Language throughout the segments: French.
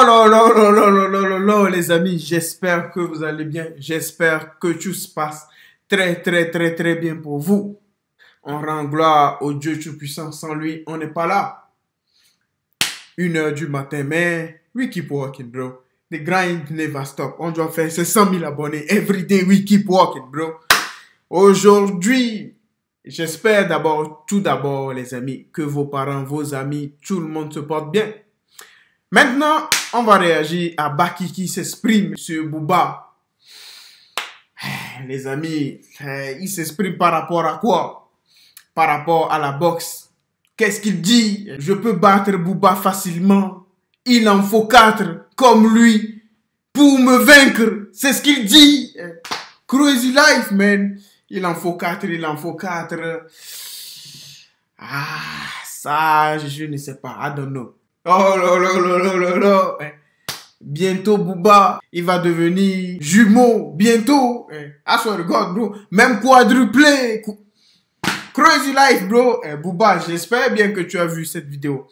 là là là là là là là là, les amis, j'espère que vous allez bien. J'espère que tout se passe très bien pour vous. On rend gloire au Dieu Tout-Puissant. Sans lui, on n'est pas là. 1h du matin, mais we keep walking, bro. The grind never stop. On doit faire 100 000 abonnés. Every day, we keep walking, bro. Aujourd'hui, j'espère tout d'abord, les amis, que vos parents, vos amis, tout le monde se porte bien. Maintenant, on va réagir à Baki qui s'exprime sur Booba. Les amis, il s'exprime par rapport à quoi? Par rapport à la boxe. Qu'est-ce qu'il dit? Je peux battre Booba facilement. Il en faut 4 comme lui pour me vaincre. C'est ce qu'il dit. Crazy life, man. Il en faut 4, il en faut 4. Ah, ça, je ne sais pas. I don't know. Oh là là là là là là. Bientôt, Booba, il va devenir jumeau. Bientôt. I swear to God, bro. Même quadruplé. Crazy life, bro. Booba, j'espère bien que tu as vu cette vidéo.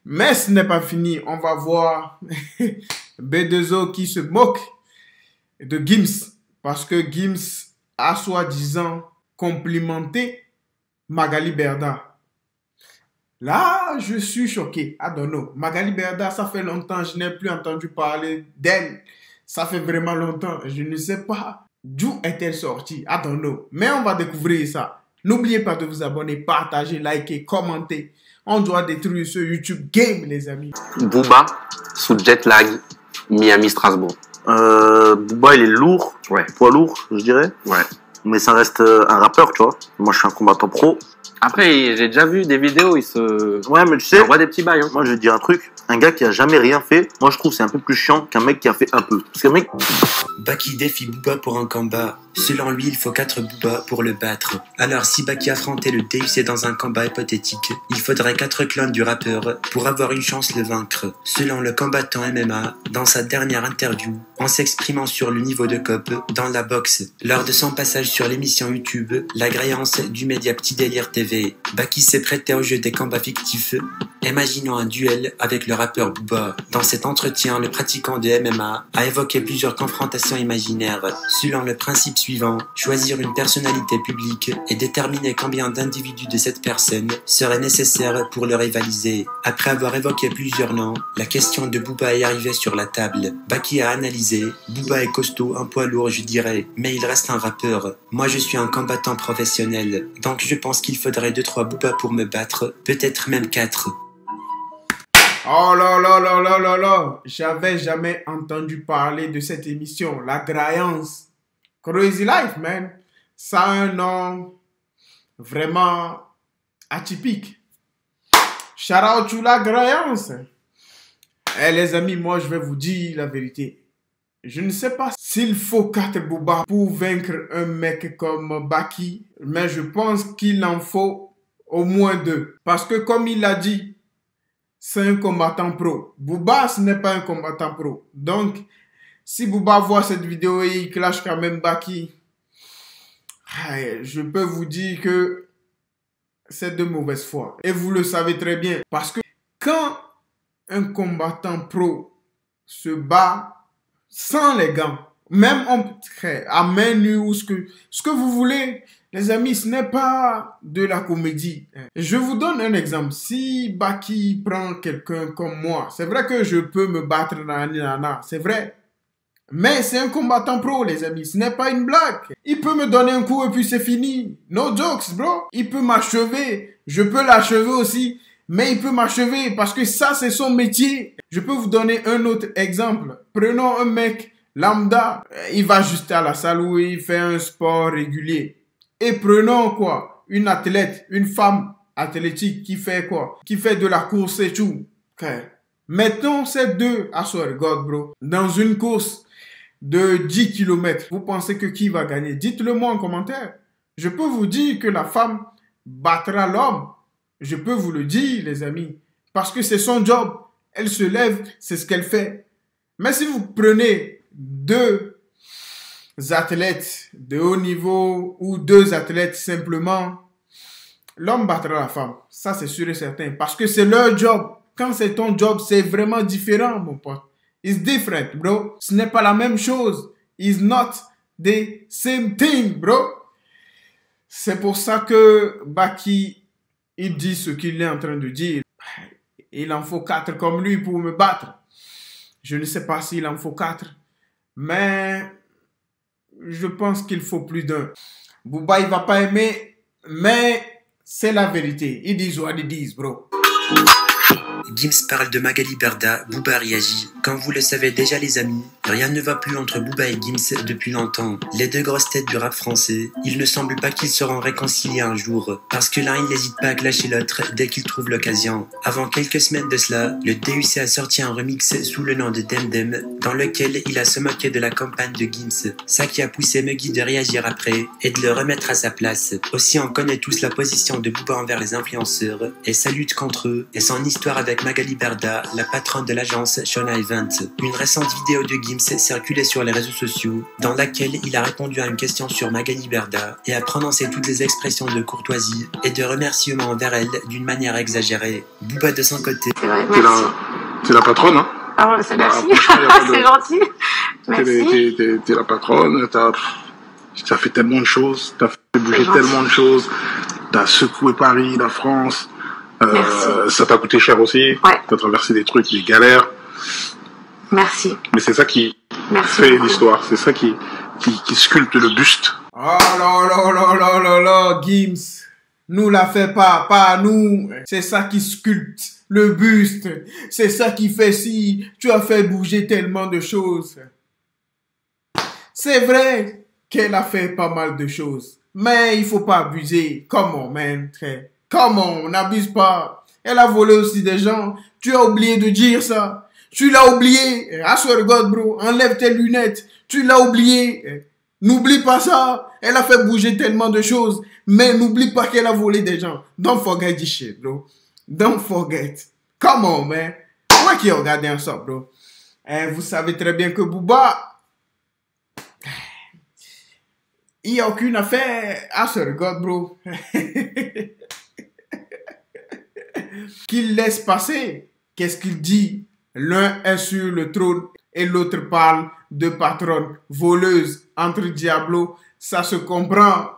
Mais ce n'est pas fini. On va voir B2O qui se moque de Gims. Parce que Gims a soi-disant complimenté Magali Berda. Là, je suis choqué. I don't know. Magali Berda, ça fait longtemps, je n'ai plus entendu parler d'elle. Ça fait vraiment longtemps. Je ne sais pas d'où est-elle sortie. I don't know. Mais on va découvrir ça. N'oubliez pas de vous abonner, partager, liker, commenter. On doit détruire ce YouTube game, les amis. Booba, sous jet lag, Miami-Strasbourg. Booba, il est lourd. Ouais. Poids lourd, je dirais. Ouais. Mais ça reste un rappeur, tu vois. Moi, je suis un combattant pro. Après, j'ai déjà vu des vidéos, Ouais, mais tu sais, on voit des petits bails. Hein. moi, je vais te dire un truc. Un gars qui a jamais rien fait, moi, je trouve que c'est un peu plus chiant qu'un mec qui a fait un peu. Parce qu'un mec... Baki défie Booba pour un combat. Selon lui, il faut 4 Booba pour le battre. Alors si Baki affrontait le DUC dans un combat hypothétique, il faudrait 4 clones du rappeur pour avoir une chance de le vaincre. Selon le combattant MMA, dans sa dernière interview, en s'exprimant sur le niveau de COP dans la boxe, lors de son passage sur l'émission YouTube, l'agréance du média Petit Délire TV, Baki s'est prêté au jeu des combats fictifs. Imaginons un duel avec le rappeur Booba. Dans cet entretien, le pratiquant de MMA a évoqué plusieurs confrontations imaginaires, selon le principe suivant: choisir une personnalité publique et déterminer combien d'individus de cette personne seraient nécessaires pour le rivaliser. Après avoir évoqué plusieurs noms, la question de Booba est arrivée sur la table. Baki a analysé: Booba est costaud, un poids lourd je dirais, mais il reste un rappeur. Moi je suis un combattant professionnel, donc je pense qu'il faudrait 2-3 Booba pour me battre, peut-être même 4. Oh là là là là là là. J'avais jamais entendu parler de cette émission. La Graillance. Crazy Life, man. Ça a un nom vraiment atypique. Shout out to La Graillance. Les amis, moi je vais vous dire la vérité. Je ne sais pas s'il faut 4 Booba pour vaincre un mec comme Baki, mais je pense qu'il en faut au moins 2. Parce que comme il l'a dit, c'est un combattant pro. Booba, ce n'est pas un combattant pro. Donc, si Booba voit cette vidéo et il clash quand même Baki, je peux vous dire que c'est de mauvaise foi. Et vous le savez très bien. Parce que quand un combattant pro se bat sans les gants, même à main nue ou ce que vous voulez, les amis, ce n'est pas de la comédie. Je vous donne un exemple. Si Baki prend quelqu'un comme moi, c'est vrai que je peux me battre c'est vrai. Mais c'est un combattant pro, les amis. Ce n'est pas une blague. Il peut me donner un coup et puis c'est fini. No jokes, bro. Il peut m'achever. Je peux l'achever aussi. Mais il peut m'achever parce que ça, c'est son métier. Je peux vous donner un autre exemple. Prenons un mec lambda. Il va juste à la salle où il fait un sport régulier. Et prenons quoi? Une athlète, une femme athlétique qui fait quoi? Qui fait de la course et tout. Okay. Mettons ces deux, I swear God, bro, dans une course de 10 km. Vous pensez que qui va gagner? Dites-le moi en commentaire. Je peux vous dire que la femme battra l'homme. Je peux vous le dire, les amis. Parce que c'est son job. Elle se lève, c'est ce qu'elle fait. Mais si vous prenez 2 athlètes de haut niveau ou 2 athlètes simplement, l'homme battra la femme. Ça, c'est sûr et certain. Parce que c'est leur job. Quand c'est ton job, c'est vraiment différent, mon pote. It's different, bro. Ce n'est pas la même chose. It's not the same thing, bro. C'est pour ça que Baki, il dit ce qu'il est en train de dire. Il en faut 4 comme lui pour me battre. Je ne sais pas s'il en faut 4, mais je pense qu'il faut plus d'un. Booba, il va pas aimer, mais c'est la vérité. Ils disent what ils disent, bro. Gims parle de Magali Berda, Booba réagit. Comme vous le savez déjà les amis, rien ne va plus entre Booba et Gims depuis longtemps. Les deux grosses têtes du rap français, il ne semble pas qu'ils seront réconciliés un jour, parce que l'un il n'hésite pas à clasher l'autre dès qu'il trouve l'occasion. Avant quelques semaines de cela, le DUC a sorti un remix sous le nom de Demdem, dans lequel il a se moqué de la campagne de Gims. Ça qui a poussé Muggy de réagir après, et de le remettre à sa place. Aussi on connaît tous la position de Booba envers les influenceurs, et sa lutte contre eux, et son histoire avec Magali Berda, la patronne de l'agence Shona Event. Une récente vidéo de Gims circulait sur les réseaux sociaux, dans laquelle il a répondu à une question sur Magali Berda et a prononcé toutes les expressions de courtoisie et de remerciement envers elle d'une manière exagérée. Booba de son côté. C'est vrai, merci. T'es la patronne, hein? Ah, c'est merci. C'est gentil. Merci. T'es la patronne, t'as fait tellement de choses, t'as fait bouger tellement de choses, t'as secoué Paris, la France. Ça t'a coûté cher aussi. Ouais. T'as traversé des trucs, des galères. Merci. Mais c'est ça qui fait l'histoire. C'est ça qui sculpte le buste. Oh là, Gims. Nous la fait pas nous. C'est ça qui sculpte le buste. C'est ça qui fait si tu as fait bouger tellement de choses. C'est vrai qu'elle a fait pas mal de choses. Mais il faut pas abuser. Come on, man. Comment on n'abuse pas. Elle a volé aussi des gens. Tu as oublié de dire ça. Tu l'as oublié. I swear to God, bro. Enlève tes lunettes. Tu l'as oublié. N'oublie pas ça. Elle a fait bouger tellement de choses. Mais n'oublie pas qu'elle a volé des gens. Don't forget this shit, bro. Don't forget. Come on, man. Moi qui ai regardé un ça, bro. Vous savez très bien que Booba, il n'y a aucune affaire. I swear to God, bro. Qu'il laisse passer. Qu'est-ce qu'il dit? L'un est sur le trône et l'autre parle de patronne voleuse entre Diablo. Ça se comprend.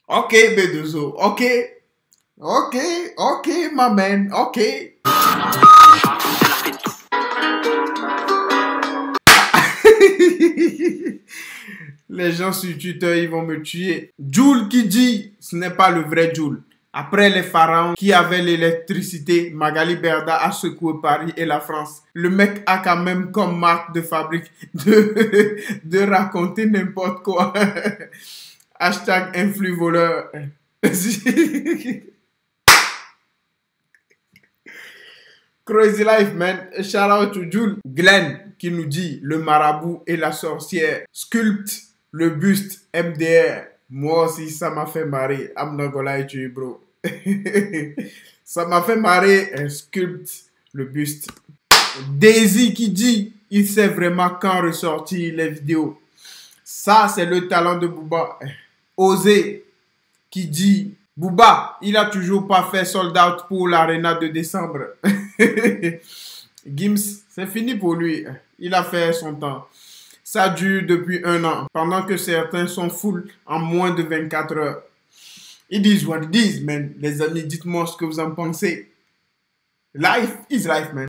Ok, B2O. Ok, my man. Ok. Les gens sur Twitter, ils vont me tuer. Jules qui dit, ce n'est pas le vrai Jules. Après les pharaons qui avaient l'électricité, Magali Berda a secoué Paris et la France. Le mec a quand même comme marque de fabrique de raconter n'importe quoi. Hashtag influx voleur. Crazy life, man. Shout out to Jules. Glenn qui nous dit, le marabout et la sorcière sculptent le buste MDR. Moi aussi, ça m'a fait marrer. I'm not gonna lie to you, bro. Ça m'a fait marrer. Un sculpte le buste. Daisy qui dit, il sait vraiment quand ressortir les vidéos. Ça, c'est le talent de Booba. Osé qui dit, Booba, il a toujours pas fait sold out pour l'Arena de décembre. Gims, c'est fini pour lui. Il a fait son temps. Ça dure depuis 1 an, pendant que certains sont full en moins de 24 heures. Ils disent what it is, man. Les amis, dites-moi ce que vous en pensez. Life is life, man.